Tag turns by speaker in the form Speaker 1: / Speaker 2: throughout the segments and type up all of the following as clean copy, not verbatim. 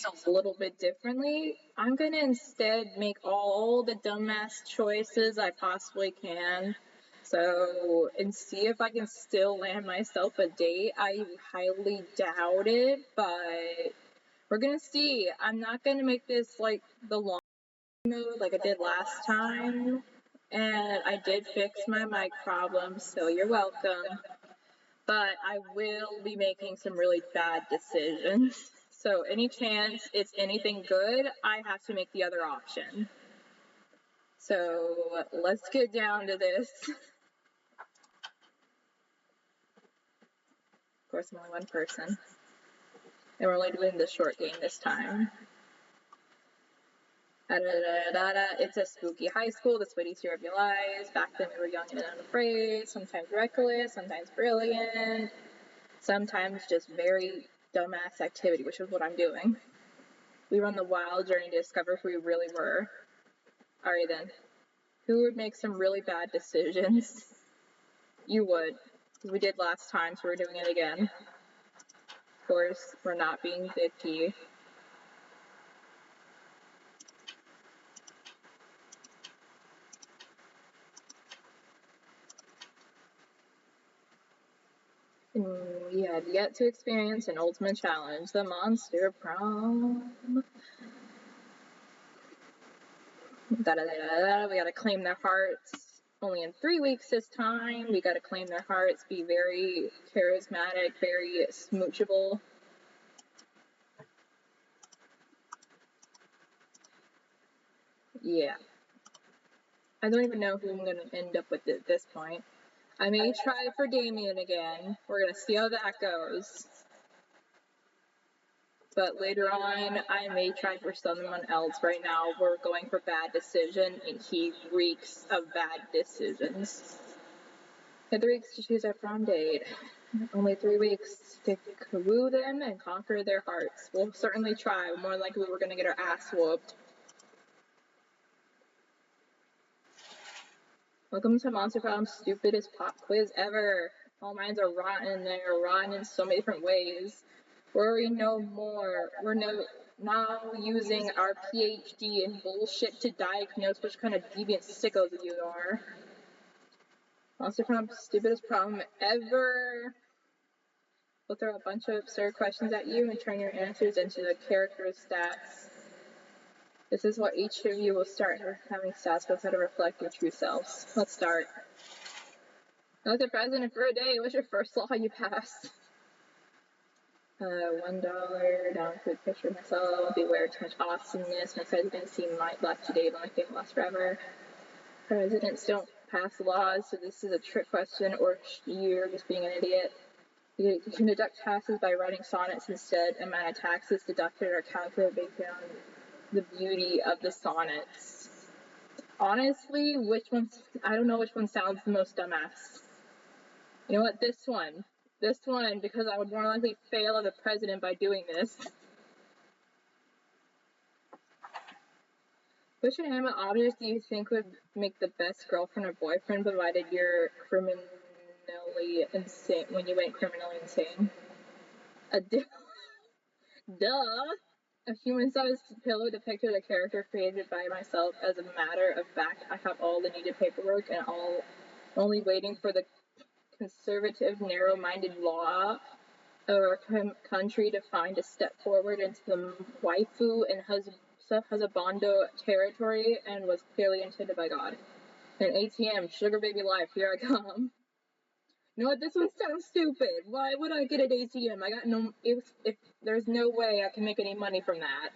Speaker 1: things a little bit differently. I'm gonna instead make all the dumbass choices I possibly can. So, and see if I can still land myself a date. I highly doubt it, but we're gonna see. I'm not gonna make this like the long mode like I did last time. And I did fix my mic problem, so you're welcome. But I will be making some really bad decisions. So any chance it's anything good, I have to make the other option. So let's get down to this. Of course, I'm only one person. And we're only doing the short game this time. It's a spooky high school, the sweetest year of your lives. Back then we were young and unafraid, sometimes reckless, sometimes brilliant, sometimes just very dumbass activity, which is what I'm doing. We were on the wild journey to discover who we really were. Alright then. Who would make some really bad decisions? You would. We did last time, so we're doing it again. Of course, we're not being bitchy. We had yet to experience an ultimate challenge, the monster prom. We gotta claim their hearts. Only in 3 weeks this time. We gotta claim their hearts, be very charismatic, very smoochable. Yeah. I don't even know who I'm gonna end up with at this point. I may try for Damien again. We're gonna see how that goes. But later on, I may try for someone else. Right now, we're going for bad decision, and he reeks of bad decisions. The 3 weeks to choose our prom date. Only 3 weeks to woo them and conquer their hearts. We'll certainly try. More likely, we're gonna get our ass whooped. Welcome to Monster Prom's stupidest pop quiz ever. All minds are rotten. They are rotten in so many different ways. Worry no more. We're now using our PhD in bullshit to diagnose which kind of deviant sickos you are. Monster Prom's stupidest problem ever. We'll throw a bunch of absurd questions at you and turn your answers into the character stats. This is what each of you will start having stats with how to reflect your true selves. Let's start. I was the president for a day. What's your first law you passed? $1, down to a picture of myself, beware too much awesomeness, my presidency might last today, but my fame will last forever. Presidents don't pass laws, so this is a trick question, or you're just being an idiot. You can deduct taxes by writing sonnets instead. Amount of taxes deducted are calculated based on the beauty of the sonnets. Honestly, I don't know which one sounds the most dumbass. You know what, this one, because I would more likely fail as a president by doing this. Which inanimate objects do you think would make the best girlfriend or boyfriend, provided you're criminally insane, when you went criminally insane? Duh! A human-sized pillow depicted a character created by myself. As a matter of fact, I have all the needed paperwork and only waiting for the conservative, narrow-minded law of our country to find a step forward into the waifu and husbando territory, and was clearly intended by God. An ATM, sugar baby life, here I come. You know what, this one sounds stupid. Why would I get an ATM? I got no, if there's no way I can make any money from that.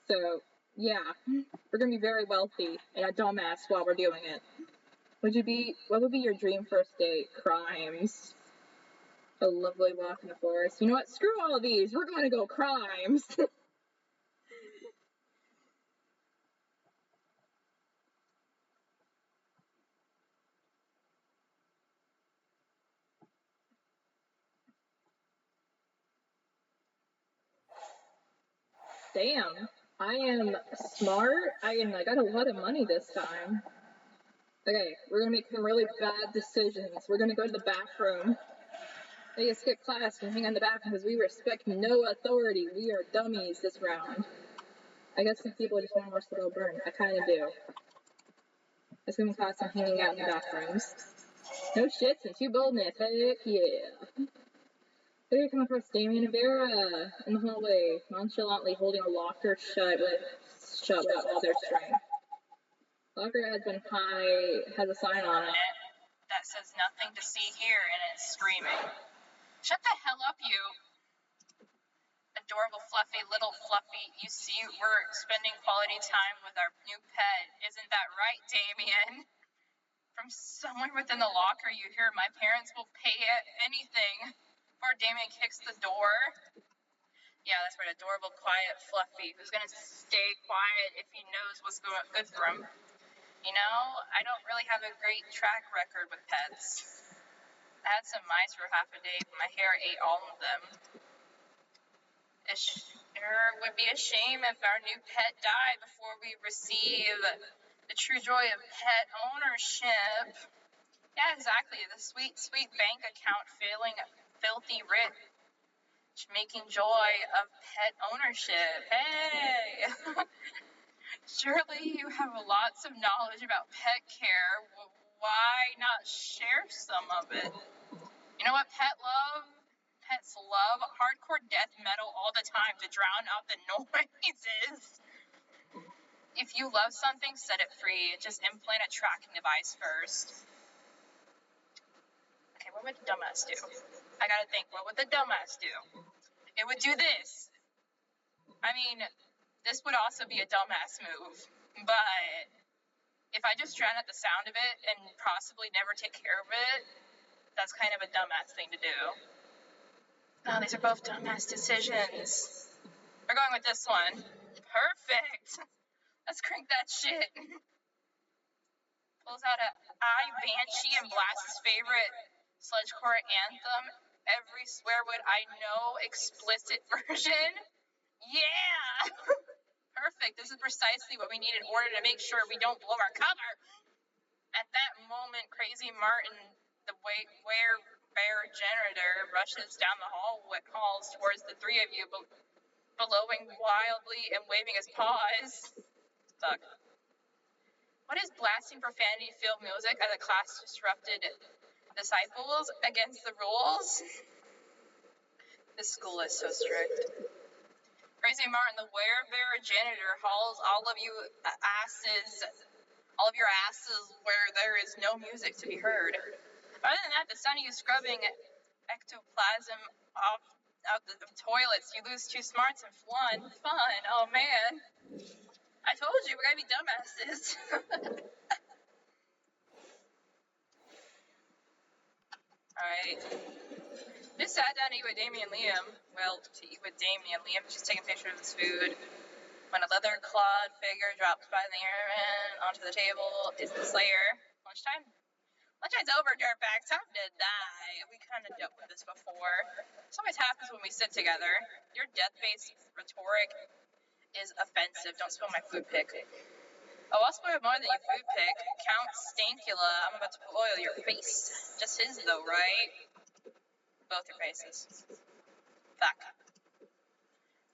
Speaker 1: So, yeah, we're gonna be very wealthy and a dumbass while we're doing it. What would be your dream first date? Crimes. A lovely walk in the forest. You know what? Screw all of these. We're gonna go crimes. Damn. I am smart. I got a lot of money this time. Okay, we're gonna make some really bad decisions. We're gonna go to the bathroom. Make us skip class and hang on the back because we respect no authority. We are dummies this round. I guess some people just want to watch the world burn. I kind of do. I swim class and hanging out in the bathrooms. No shits and two boldness. Heck yeah. There come across Damien and Vera in the hallway, nonchalantly holding a locker shut with all their strength. Locker has a sign on it
Speaker 2: that says nothing to see here, and it's screaming. Shut the hell up, you adorable, fluffy. You see, we're spending quality time with our new pet. Isn't that right, Damien? From somewhere within the locker, you hear, my parents will pay anything. Before Damien kicks the door. Yeah, that's right, adorable, quiet, fluffy. Who's going to stay quiet if he knows what's good for him? You know, I don't really have a great track record with pets. I had some mice for half a day, but my hair ate all of them. It would be a shame if our new pet died before we receive the true joy of pet ownership. Yeah, exactly. The sweet, sweet bank account feeling filthy rich, making joy of pet ownership. Hey! Surely you have lots of knowledge about pet care. Why not share some of it? You know what pets love hardcore death metal all the time to drown out the noises. If you love something, set it free. Just implant a tracking device first. Okay, what would the dumbass do? I gotta think, what would the dumbass do? It would do this. I mean, this would also be a dumbass move, but if I just drown out the sound of it and possibly never take care of it, that's kind of a dumbass thing to do. Oh, these are both dumbass decisions. We're going with this one. Perfect. Let's crank that shit. Pulls out a Banshee and blasts his favorite sludgecore anthem. Every swear word I know, explicit version. Yeah. Perfect. This is precisely what we need in order to make sure we don't blow our cover. At that moment, Crazy Martin, the bear janitor, rushes down the halls towards the three of you, bellowing wildly and waving his paws. Fuck. What is blasting profanity-filled music as a class disrupted disciples against the rules? This school is so strict. Crazy Martin, the bear janitor, hauls all of your asses where there is no music to be heard. Other than that, the sound of you scrubbing ectoplasm off the toilets, you lose 2 smarts and fun. Oh man. I told you, we're gonna be dumbasses. Alright. Just sat down to eat with Damien and Liam. Well, to eat with Damien and Liam, just taking pictures of his food. When a leather-clawed figure drops by the airman onto the table, is the Slayer. Lunchtime? Lunchtime's over, dirtbag. Time to die. We kind of dealt with this before. This always happens when we sit together. Your death-based rhetoric is offensive. Don't spill my food pick. Oh, I'll spoil more than your food pick. Count Stankula, I'm about to boil your face. Just his, though, right? Both your faces. Fuck.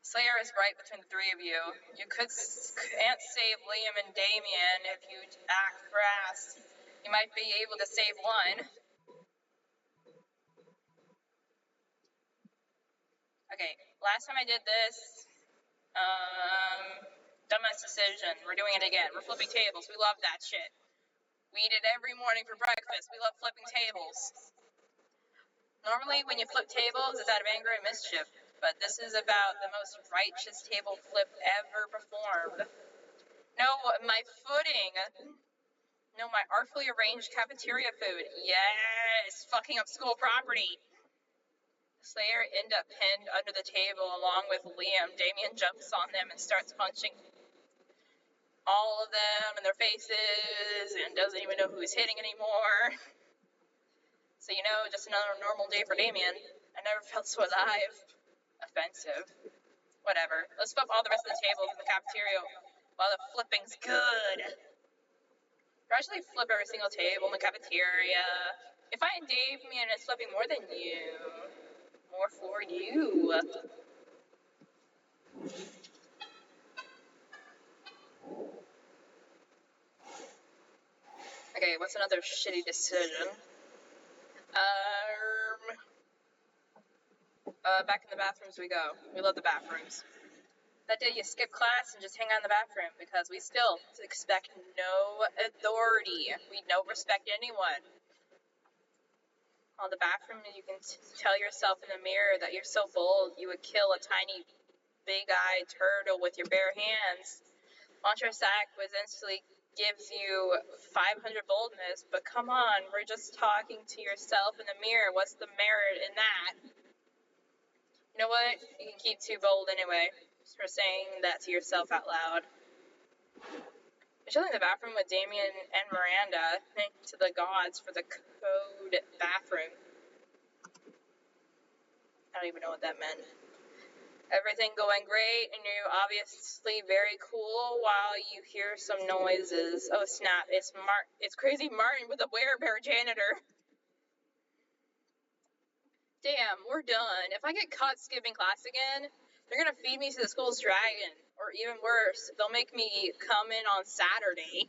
Speaker 2: Slayer is right between the three of you. You can't save Liam and Damien if you act fast. You might be able to save one. Okay, last time I did this, dumbass decision. We're doing it again. We're flipping tables. We love that shit. We eat it every morning for breakfast. We love flipping tables. Normally, when you flip tables, it's out of anger and mischief. But this is about the most righteous table flip ever performed. No, my footing. No, my artfully arranged cafeteria food. Yes, fucking up school property. Slayer end up pinned under the table along with Liam. Damien jumps on them and starts punching all of them in their faces and doesn't even know who he's hitting anymore. So, you know, just another normal day for Damien. I never felt so alive. Offensive. Whatever. Let's flip all the rest of the tables in the cafeteria while the flipping's good. Gradually flip every single table in the cafeteria. If I and Damien is flipping more than you. more for you. Okay, what's another shitty decision? Back in the bathrooms we go. We love the bathrooms. That day you skip class and just hang out in the bathroom because we still expect no authority. We don't respect anyone. On the bathroom, you can tell yourself in the mirror that you're so bold you would kill a tiny, big-eyed turtle with your bare hands. Montrasac was instantly gives you 500 boldness, but come on, we're just talking to yourself in the mirror. What's the merit in that? You know what? You can keep too bold anyway, just for saying that to yourself out loud. I'm chilling in the bathroom with Damien and Miranda. Thank to the gods for the code bathroom. I don't even know what that meant. Everything going great, and you're obviously very cool while you hear some noises. Oh snap! It's Crazy Martin with a werebear janitor. Damn, we're done. If I get caught skipping class again, they're gonna feed me to the school's dragon, or even worse, they'll make me come in on Saturday.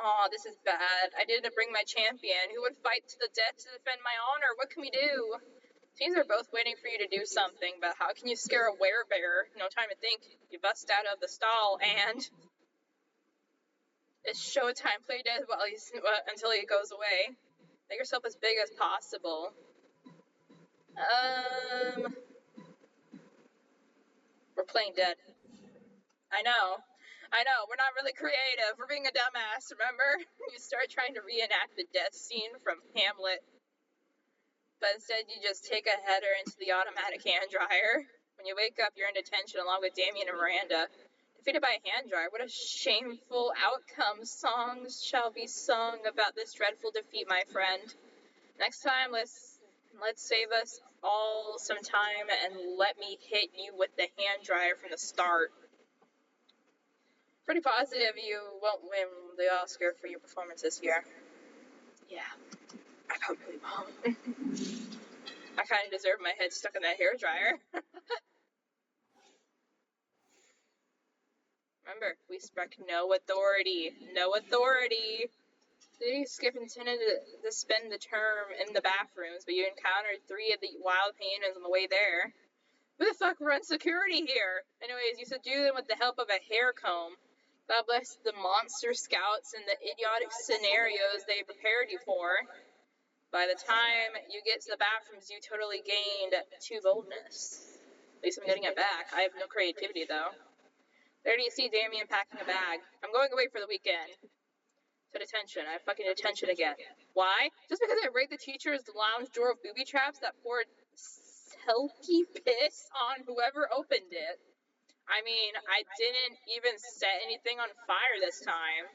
Speaker 2: Aw, this is bad. I didn't bring my champion. Who would fight to the death to defend my honor? What can we do? Teams are both waiting for you to do something, but how can you scare a werebear? No time to think. You bust out of the stall and it's showtime. Play dead until he goes away. Make yourself as big as possible. We're playing dead. I know. We're not really creative. We're being a dumbass, remember? You start trying to reenact the death scene from Hamlet. But instead you just take a header into the automatic hand dryer. When you wake up, you're in detention along with Damien and Miranda. Defeated by a hand dryer. What a shameful outcome. Songs shall be sung about this dreadful defeat, my friend. Next time, let's save us all some time and let me hit you with the hand dryer from the start. Pretty positive you won't win the Oscar for your performance this year. Yeah, I probably won't. I kind of deserve my head stuck in that hair dryer. Remember, we expect no authority. No authority. You skip intended to spend the term in the bathrooms, but you encountered 3 of the wild hyenas on the way there. Who the fuck runs security here? Anyways, you subdue them with the help of a hair comb. God bless the monster scouts and the idiotic scenarios they prepared you for. By the time you get to the bathrooms, you totally gained 2 boldness. At least I'm getting it back. I have no creativity, though. There do you see Damien packing a bag. I'm going away for the weekend. To detention. I have fucking detention again. Why? Just because I raped the teacher's lounge door of booby traps that poured selkie piss on whoever opened it. I mean, I didn't even set anything on fire this time.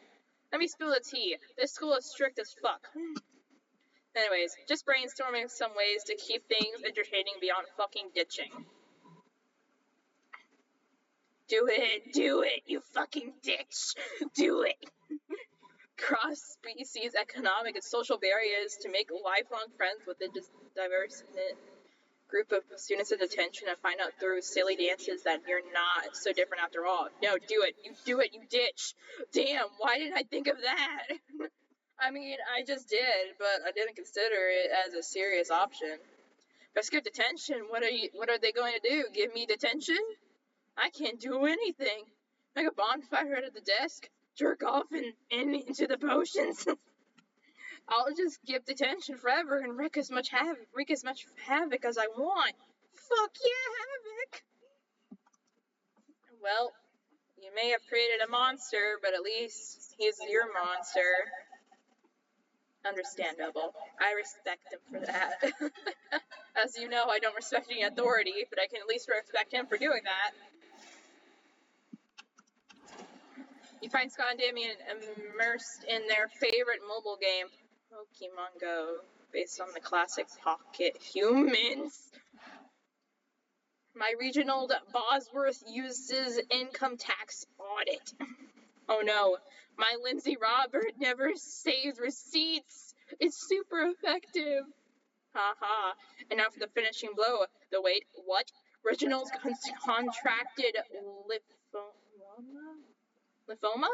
Speaker 2: Let me spill the tea. This school is strict as fuck. Anyways, just brainstorming some ways to keep things entertaining beyond fucking ditching. Do it, you fucking ditch. Do it. Cross-species economic and social barriers to make lifelong friends with a diverse group of students in detention and find out through silly dances that you're not so different after all. No, do it, you ditch. Damn, why didn't I think of that? I mean, I just did, but I didn't consider it as a serious option. If I skip detention, what are they going to do? Give me detention? I can't do anything. Make a bonfire out of the desk, jerk off and into the potions. I'll just skip detention forever and wreak as much havoc as I want. Fuck yeah, havoc! Well, you may have created a monster, but at least he's your monster. Understandable. I respect him for that. As you know, I don't respect any authority, but I can at least respect him for doing that. You find Scott and Damien immersed in their favorite mobile game, Pokemon Go, based on the classic Pocket Humans. My regional Bosworth uses income tax audit. Oh no, my Lindsay Robert never saves receipts. It's super effective. Ha ha. And now for the finishing blow. The wait, what? Reginald's contracted lymphoma?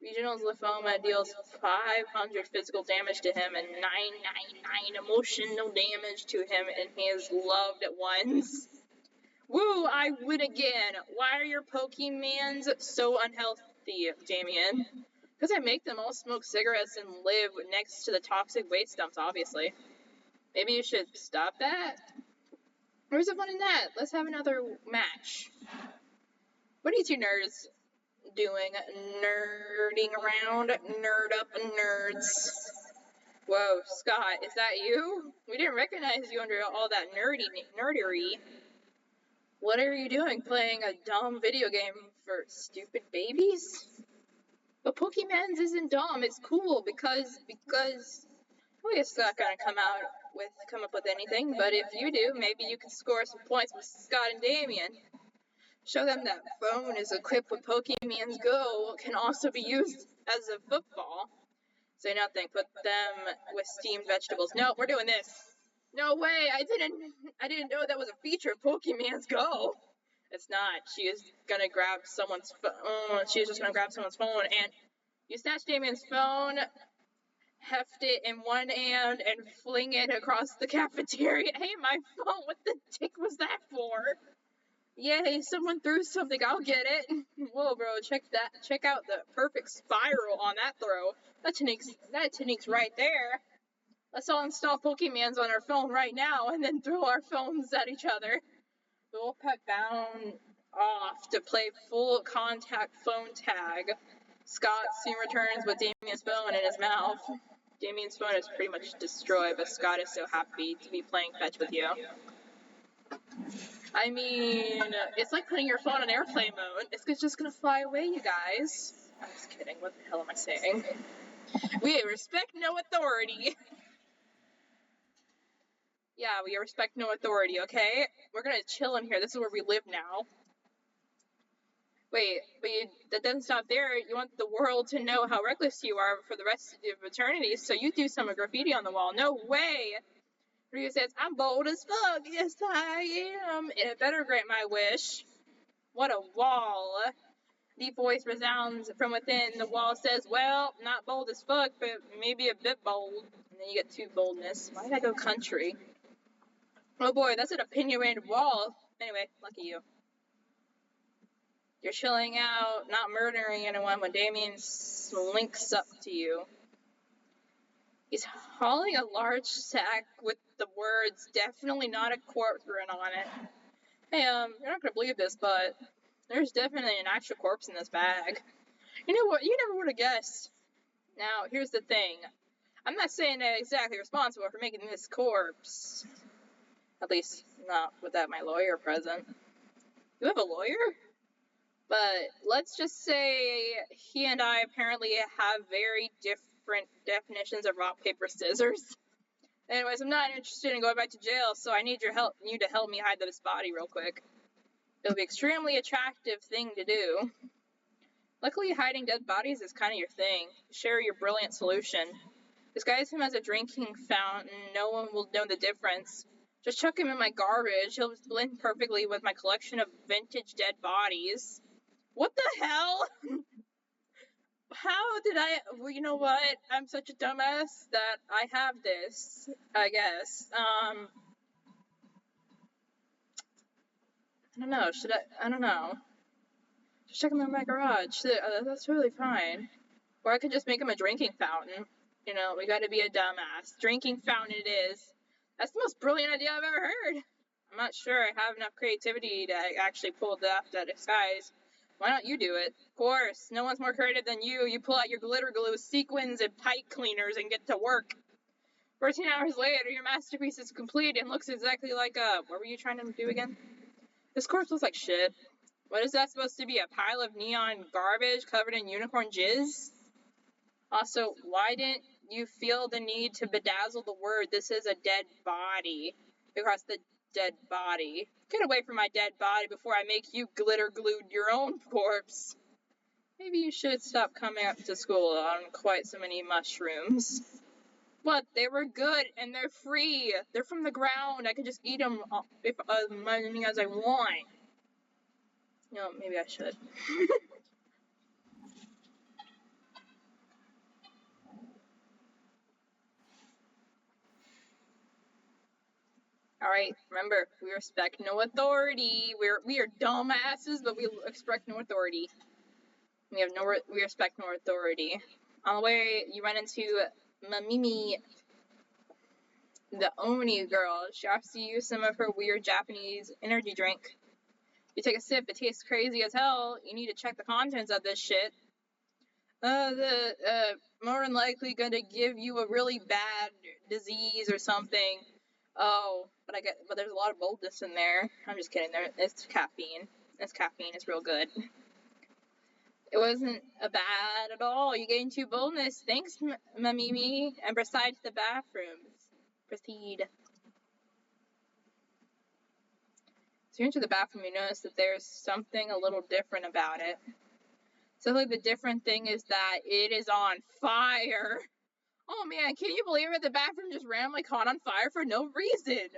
Speaker 2: Regional's lymphoma deals 500 physical damage to him and 999 emotional damage to him and his loved ones. Woo, I win again. Why are your Pokemans so unhealthy, Damien? Because I make them all smoke cigarettes and live next to the toxic waste dumps, obviously. Maybe you should stop that? Where's the fun in that? Let's have another match. What are you two nerds doing? Nerding around? Nerd up nerds. Whoa, Scott, is that you? We didn't recognize you under all that nerdery. What are you doing? Playing a dumb video game for stupid babies? But Pokemans isn't dumb. It's cool because well, it's not gonna come up with anything. But if you do, maybe you can score some points with Scott and Damien. Show them that phone is equipped with Pokemans Go, can also be used as a football. Say nothing. Put them with steamed vegetables. No, we're doing this. No way! I didn't know that was a feature of Pokemans Go. It's not. She is gonna grab someone's phone. She's just gonna grab someone's phone, and you snatch Damien's phone, heft it in one hand, and fling it across the cafeteria. Hey, my phone! What the dick was that for? Yay! Someone threw something. I'll get it. Whoa, bro! Check out the perfect spiral on that throw. That technique's right there. Let's all install Pokemans on our phone right now and then throw our phones at each other. The Wolfpack bound off to play full contact phone tag. Scott soon returns with Damien's phone in his mouth. Damien's phone is pretty much destroyed, but Scott is so happy to be playing fetch with you. I mean, it's like putting your phone on airplane mode. It's just gonna fly away, you guys. I'm just kidding. What the hell am I saying? We respect no authority. Yeah, we respect no authority, okay? We're gonna chill in here. This is where we live now. Wait, but that doesn't stop there. You want the world to know how reckless you are for the rest of eternity, so you do some graffiti on the wall. No way! Ryu says, I'm bold as fuck. Yes, I am. And it better grant my wish. What a wall. Deep voice resounds from within. The wall says, well, not bold as fuck, but maybe a bit bold. And then you get 2 boldness. Why did I go country? Oh boy, that's an opinionated wall. Anyway, lucky you. You're chilling out, not murdering anyone when Damien slinks up to you. He's hauling a large sack with the words, definitely not a corpse written on it. Hey, you're not gonna believe this, but there's definitely an actual corpse in this bag. You know what? You never would have guessed. Now, here's the thing. I'm not saying I'm exactly responsible for making this corpse. At least, not without my lawyer present. You have a lawyer? But let's just say he and I apparently have very different definitions of rock, paper, scissors. Anyways, I'm not interested in going back to jail, so I need you to help me hide this body real quick. It'll be an extremely attractive thing to do. Luckily, hiding dead bodies is kind of your thing. Share your brilliant solution. Disguise him as a drinking fountain. No one will know the difference. Just chuck him in my garbage. He'll blend perfectly with my collection of vintage dead bodies. What the hell? How did well, you know what? I'm such a dumbass that I have this, I guess. I don't know. I don't know. Just check him in my garage. That's totally fine. Or I could just make him a drinking fountain. You know, we gotta be a dumbass. Drinking fountain it is. That's the most brilliant idea I've ever heard. I'm not sure I have enough creativity to actually pull off that disguise. Why don't you do it? Of course, no one's more creative than you. You pull out your glitter glue, sequins, and pipe cleaners and get to work. 14 hours later, your masterpiece is complete and looks exactly like what were you trying to do again? This corpse looks like shit. What is that supposed to be, a pile of neon garbage covered in unicorn jizz? Also, why didn't you feel the need to bedazzle the word, this is a dead body, across the dead body? Get away from my dead body before I make you glitter glued your own corpse. Maybe you should stop coming up to school on quite so many mushrooms. What? They were good and they're free. They're from the ground. I can just eat them if as many as I want. You know, maybe I should. Alright, remember, we respect no authority. We are dumbasses, but we respect no authority. We respect no authority. On the way, you run into Mamimi, the Oni girl. She offers you some of her weird Japanese energy drink. You take a sip, it tastes crazy as hell. You need to check the contents of this shit. More than likely gonna give you a really bad disease or something. Oh, but there's a lot of boldness in there. I'm just kidding. It's caffeine. It's caffeine. It's real good. It wasn't bad at all. You gained 2 boldness. Thanks, Mamimi. And proceed to the bathrooms. Proceed. So you enter the bathroom, you notice that there's something a little different about it. So like the different thing is that it is on fire. Oh man, can you believe it? The bathroom just randomly caught on fire for no reason.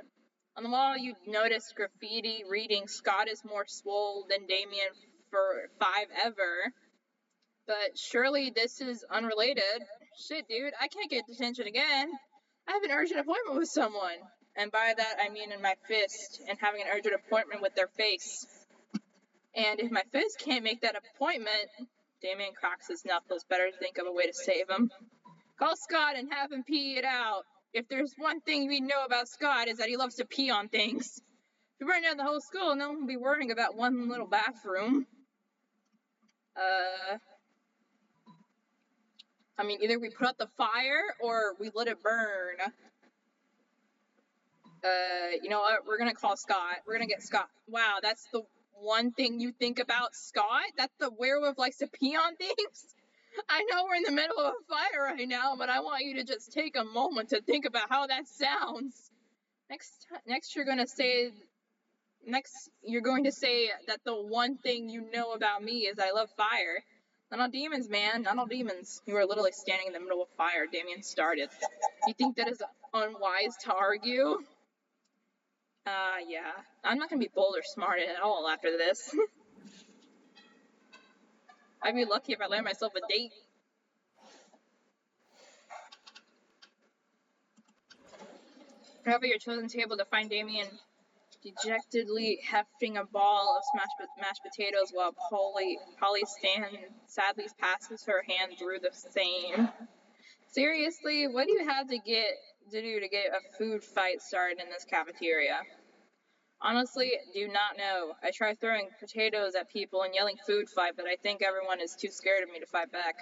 Speaker 2: On the wall, you notice graffiti reading, Scott is more swole than Damien for 5 ever. But surely this is unrelated. Shit, dude, I can't get detention again. I have an urgent appointment with someone. And by that, I mean in my fist, and having an urgent appointment with their face. And if my fist can't make that appointment, Damien cracks his knuckles. Better think of a way to save him. Call Scott and have him pee it out. If there's one thing we know about Scott is that he loves to pee on things. If you burn down the whole school, no one will be worrying about one little bathroom. I mean, either we put out the fire or we let it burn. You know what? We're gonna call Scott. We're gonna get Scott. Wow, that's the one thing you think about Scott? That the werewolf likes to pee on things? I know we're in the middle of a fire right now, but I want you to just take a moment to think about how that sounds. Next you're going to say that the one thing you know about me is I love fire. Not all demons, man. Not all demons. You are literally standing in the middle of fire. Damien started. You think that is unwise to argue? Yeah. I'm not going to be bold or smart at all after this. I'd be lucky if I land myself a date. However, your chosen table to find Damien dejectedly hefting a ball of mashed potatoes while Polly sadly passes her hand through the same. Seriously, what do you have to do to get a food fight started in this cafeteria? Honestly, do not know. I try throwing potatoes at people and yelling food fight, but I think everyone is too scared of me to fight back.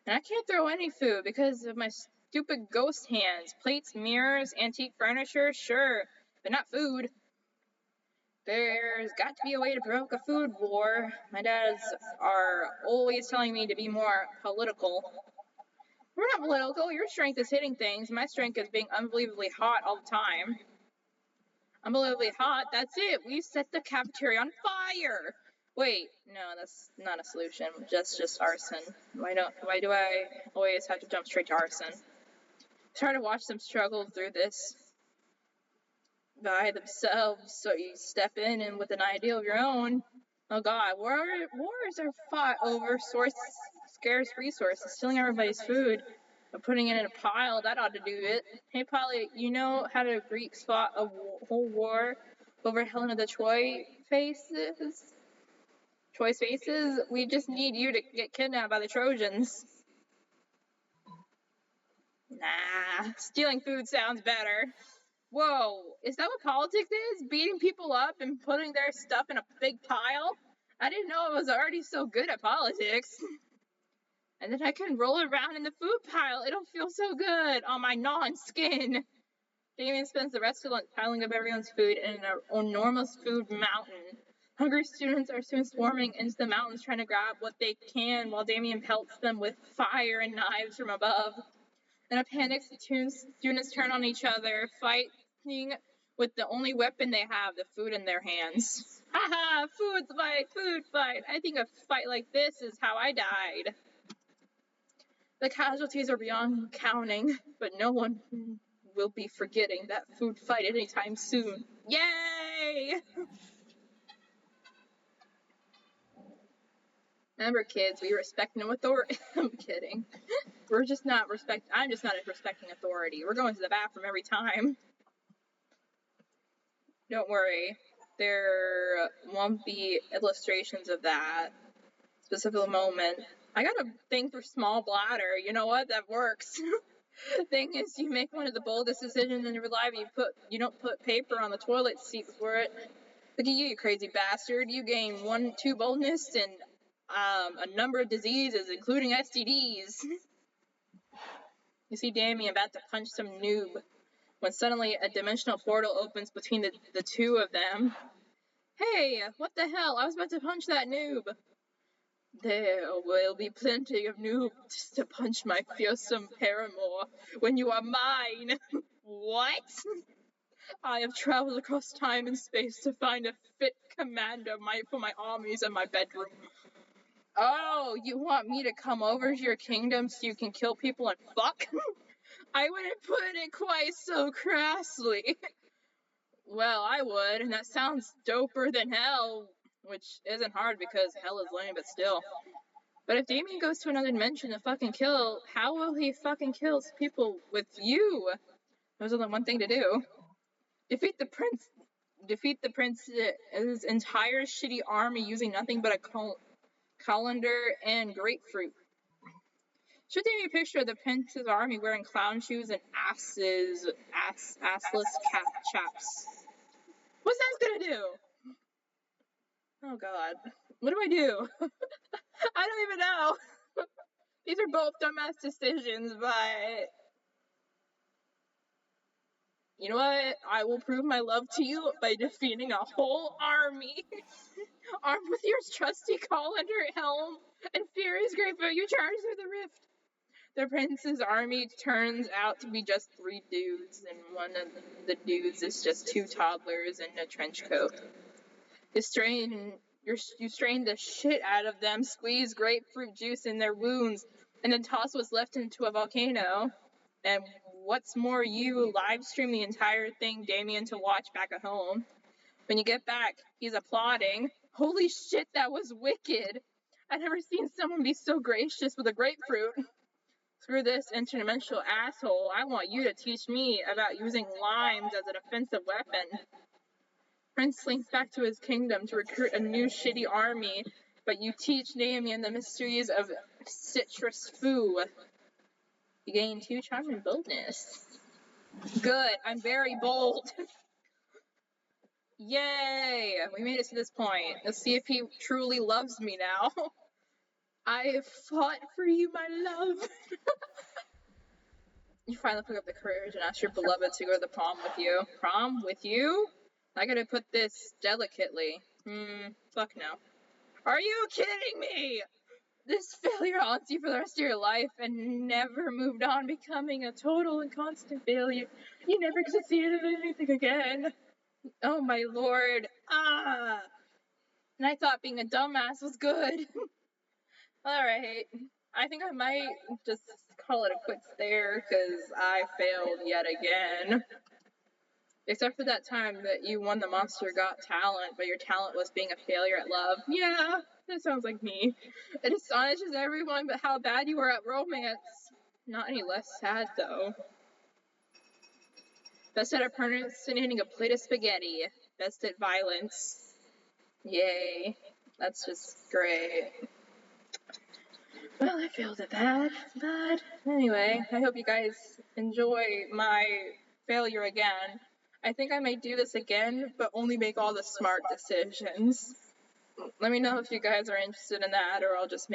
Speaker 2: And I can't throw any food because of my stupid ghost hands. Plates, mirrors, antique furniture, sure, but not food. There's got to be a way to provoke a food war. My dads are always telling me to be more political. We're not political. Your strength is hitting things. My strength is being unbelievably hot all the time. Unbelievably hot? That's it. We set the cafeteria on fire. Wait, no, that's not a solution. Just arson. Why do I always have to jump straight to arson? It's hard to watch them struggle through this by themselves, so you step in and with an idea of your own. Oh god, wars are fought over scarce resources, stealing everybody's food, and putting it in a pile. That ought to do it. Hey Polly, you know how the Greeks fought a whole war over Helena the Troy faces? We just need you to get kidnapped by the Trojans. Nah, stealing food sounds better. Whoa, is that what politics is? Beating people up and putting their stuff in a big pile? I didn't know I was already so good at politics. And then I can roll around in the food pile. It'll feel so good on my non-skin. Damien spends the rest of lunch piling up everyone's food in an enormous food mountain. Hungry students are soon swarming into the mountains trying to grab what they can while Damien pelts them with fire and knives from above. In a panic, students turn on each other, fighting with the only weapon they have, the food in their hands. Haha, food fight. I think a fight like this is how I died.
Speaker 1: The casualties are beyond counting, but no one will be forgetting that food fight anytime soon. Yay! Remember, kids, we respect no authority. I'm kidding. I'm just not respecting authority. We're going to the bathroom every time. Don't worry. There won't be illustrations of that specific moment. I got a thing for small bladder. You know what? That works. Thing is, you make one of the boldest decisions in your life. You don't put paper on the toilet seat for it. Look at you crazy bastard. You gain 2 boldness and a number of diseases, including STDs. You see Damien about to punch some noob when suddenly a dimensional portal opens between the two of them. Hey, what the hell? I was about to punch that noob. There will be plenty of noobs to punch my fearsome paramour when you are mine. What? I have traveled across time and space to find a fit commander for my armies in my bedroom. Oh, you want me to come over to your kingdom so you can kill people and fuck? I wouldn't put it quite so crassly. Well, I would, and that sounds doper than hell, which isn't hard because hell is lame, but still. But if Damien goes to another dimension to fucking kill, how will he fucking kill people with you? There's only one thing to do. Defeat the prince's entire shitty army using nothing but a colander and grapefruit. Should take me a picture of the prince's army wearing clown shoes and assless chaps. What's that gonna do? Oh god. What do I do? I don't even know. These are both dumbass decisions, but you know what? I will prove my love to you by defeating a whole army. Armed with your trusty colander helm and furious grapefruit, you charge through the rift. The prince's army turns out to be just 3 dudes, and one of the dudes is just 2 toddlers in a trench coat. You strain the shit out of them, squeeze grapefruit juice in their wounds, and then toss what's left into a volcano. And what's more, you live stream the entire thing, Damien, to watch back at home. When you get back, he's applauding. Holy shit, that was wicked! I've never seen someone be so gracious with a grapefruit. Screw this interdimensional asshole. I want you to teach me about using limes as an offensive weapon. Prince slinks back to his kingdom to recruit a new shitty army, but you teach Damien the mysteries of citrus foo. You gain 2 charm and boldness. Good, I'm very bold. Yay! We made it to this point. Let's see if he truly loves me now. I have fought for you, my love. You finally pick up the courage and ask your beloved to go to the prom with you. Prom with you? I gotta put this delicately. Fuck no. Are you kidding me? This failure haunts you for the rest of your life and never moved on, becoming a total and constant failure. You never succeeded at anything again. Oh my lord. And I thought being a dumbass was good. Alright. I think I might just call it a quits there, because I failed yet again. Except for that time that you won the Monster Got Talent, but your talent was being a failure at love. Yeah, that sounds like me. It astonishes everyone but how bad you were at romance. Not any less sad, though. Best at impersonating a plate of spaghetti. Best at violence. Yay. That's just great. Well, I failed at that, but anyway, I hope you guys enjoy my failure again. I think I may do this again, but only make all the smart decisions. Let me know if you guys are interested in that, or I'll just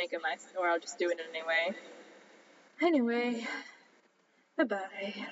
Speaker 1: do it anyway. Anyway, bye-bye.